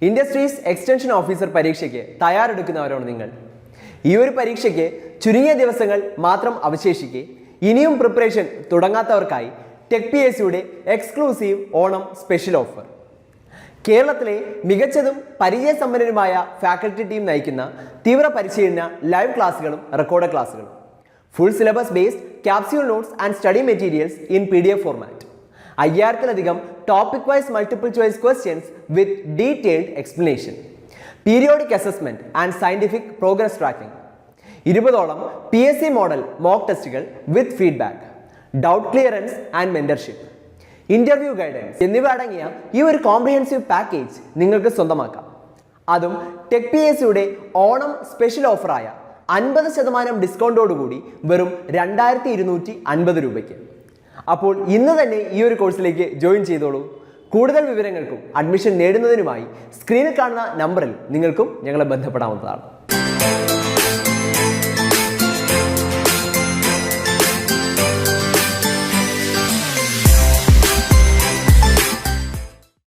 Industries extension officer പരീക്ഷയ്ക്ക് തയ്യാറെടുക്കുന്നവരാണ് നിങ്ങൾ. ഈ ഒരു പരീക്ഷയ്ക്ക് ചുരുങ്ങിയ ദിവസങ്ങൾ മാത്രം അവശേഷിക്കെ ഇനിയും പ്രിപ്പറേഷൻ തുടങ്ങാത്തവർക്കായി ടെക് PSCയുടെ എക്സ്ക്ലൂസീവ് ഓണം സ്പെഷ്യൽ ഓഫർ. കേരളത്തിലെ മികച്ചതും പരിചയസമ്പന്നരുമായ ഫാക്കൽറ്റി ടീം നയിക്കുന്ന തീവ്ര പരിശീലന ലൈവ് ക്ലാസ്സുകളും റെക്കോർഡ് ക്ലാസ്സുകളും, full syllabus based capsule notes and study materials in PDF format, 5000-ലധികം topic wise multiple choice questions with detailed explanation, periodic assessment and scientific progress tracking, 20ഓളം PSC model mock ടെസ്റ്റുകൾ with feedback, doubt clearance and mentorship, interview guidance എന്നിവ അടങ്ങിയ ഈ ഒരു comprehensive package നിങ്ങൾക്ക് സ്വന്തമാക്കാം. അതും ടെക് PSCയുടെ ഓണം സ്പെഷ്യൽ ഓഫറായ 50% ഡിസ്കൗണ്ടോടുകൂടി വെറും 2250 രൂപയ്ക്ക്. അപ്പോൾ ഇന്ന് തന്നെ ഈ ഒരു കോഴ്സിലേക്ക് ജോയിൻ ചെയ്തോളൂ. കൂടുതൽ വിവരങ്ങൾക്കും അഡ്മിഷൻ നേടുന്നതിനുമായി സ്ക്രീനിൽ കാണുന്ന നമ്പറിൽ നിങ്ങൾക്കും ഞങ്ങളെ ബന്ധപ്പെടാവുന്നതാണ്.